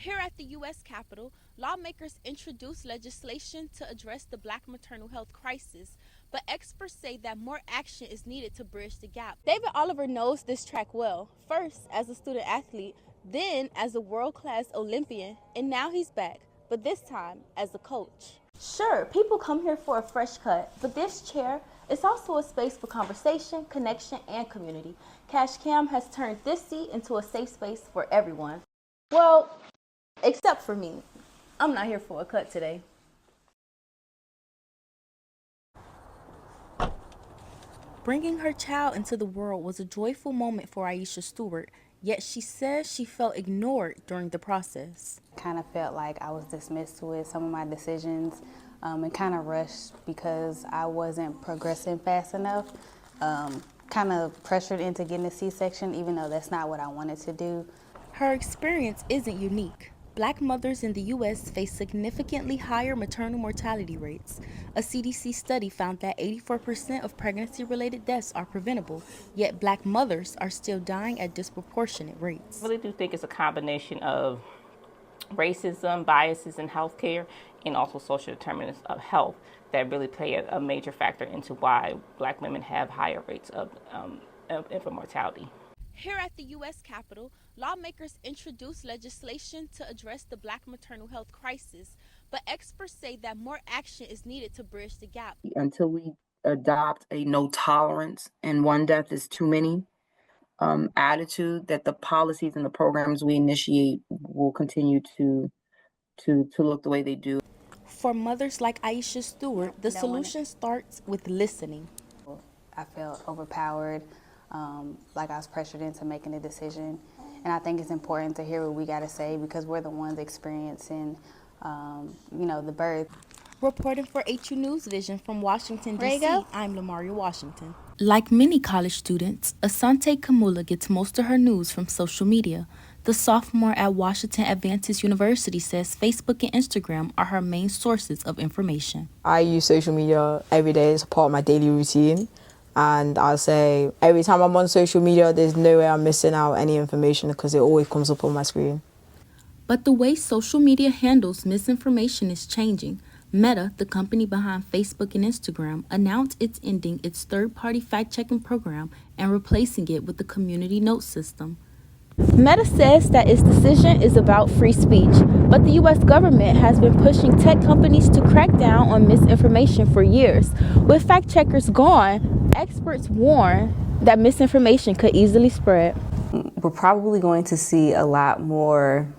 Here at the U.S. Capitol, lawmakers introduced legislation to address the Black maternal health crisis, but experts say that more action is needed to bridge the gap. David Oliver knows this track well, first as a student athlete, then as a world-class Olympian, and now he's back, but this time as a coach. Sure, people come here for a fresh cut, but this chair is also a space for conversation, connection, and community. Cash Cam has turned this seat into a safe space for everyone. Well, except for me. I'm not here for a cut today. Bringing her child into the world was a joyful moment for Aisha Stewart, yet she says she felt ignored during the process. Kind of felt like I was dismissed with some of my decisions and kind of rushed because I wasn't progressing fast enough. Kind of pressured into getting a C-section even though that's not what I wanted to do. Her experience isn't unique. Black mothers in the U.S. face significantly higher maternal mortality rates. A CDC study found that 84% of pregnancy-related deaths are preventable, yet Black mothers are still dying at disproportionate rates. I really do think it's a combination of racism, biases in healthcare, and also social determinants of health that really play a major factor into why Black women have higher rates of infant mortality. Here at the U.S. Capitol, lawmakers introduced legislation to address the Black maternal health crisis, but experts say that more action is needed to bridge the gap. Until we adopt a no tolerance and one death is too many attitude, that the policies and the programs we initiate will continue to look the way they do. For mothers like Aisha Stewart, the solution starts with listening. I felt overpowered, like I was pressured into making a decision. And I think it's important to hear what we got to say because we're the ones experiencing, the birth. Reporting for HU News Vision from Washington, D.C., I'm Lamaria, Washington. Like many college students, Asante Kamula gets most of her news from social media. The sophomore at Washington Adventist University says Facebook and Instagram are her main sources of information. I use social media every day as a part of my daily routine. And I'll say every time I'm on social media, there's no way I'm missing out any information because it always comes up on my screen. But the way social media handles misinformation is changing. Meta, the company behind Facebook and Instagram, announced it's ending its third-party fact-checking program and replacing it with the community note system. Meta says that its decision is about free speech, but the U.S. government has been pushing tech companies to crack down on misinformation for years. With fact-checkers gone, experts warn that misinformation could easily spread. We're probably going to see a lot more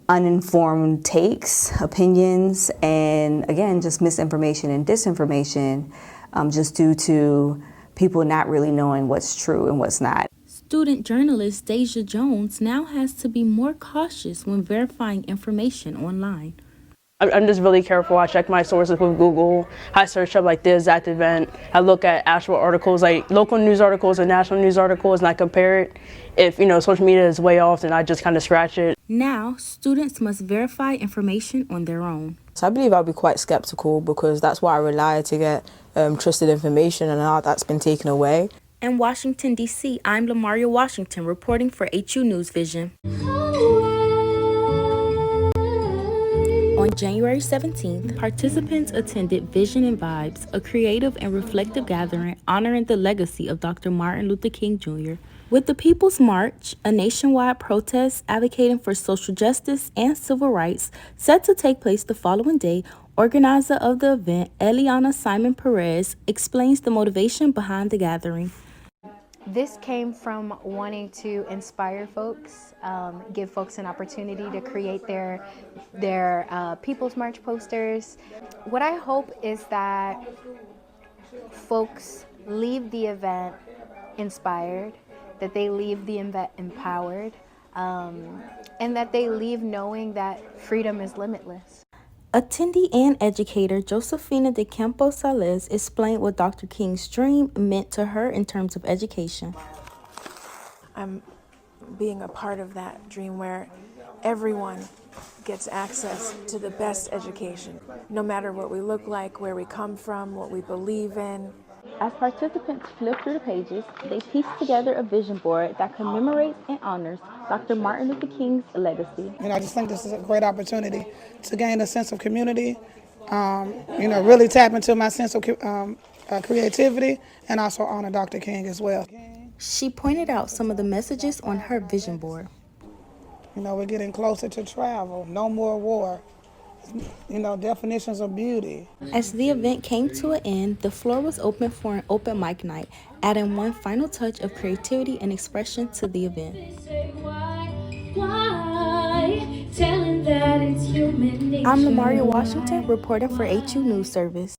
uninformed takes, opinions, and again, just misinformation and disinformation just due to people not really knowing what's true and what's not. Student journalist Deja Jones now has to be more cautious when verifying information online. I'm just really careful. I check my sources with Google. I search up like this, that event. I look at actual articles, like local news articles and national news articles, and I compare it. If, social media is way off, then I just kind of scratch it. Now, students must verify information on their own. So I believe I'll be quite skeptical because that's what I rely to get trusted information, and now that's been taken away. In Washington, D.C., I'm Lamaria, Washington, reporting for HU News Vision. On January 17th, participants attended Vision and Vibes, a creative and reflective gathering honoring the legacy of Dr. Martin Luther King Jr. With the People's March, a nationwide protest advocating for social justice and civil rights, set to take place the following day, organizer of the event, Eliana Simon Perez, explains the motivation behind the gathering. This came from wanting to inspire folks, give folks an opportunity to create their People's March posters. What I hope is that folks leave the event inspired, that they leave the event empowered, and that they leave knowing that freedom is limitless. Attendee and educator Josefina de Campos Salez explained what Dr. King's dream meant to her in terms of education. I'm being a part of that dream where everyone gets access to the best education, no matter what we look like, where we come from, what we believe in. As participants flip through the pages, they piece together a vision board that commemorates and honors Dr. Martin Luther King's legacy. I just think this is a great opportunity to gain a sense of community, really tap into my sense of creativity, and also honor Dr. King as well. She pointed out some of the messages on her vision board. We're getting closer to travel, no more war, definitions of beauty. As the event came to an end, the floor was open for an open mic night, adding one final touch of creativity and expression to the event. I'm Lamaria Washington, reporting for HU News Service.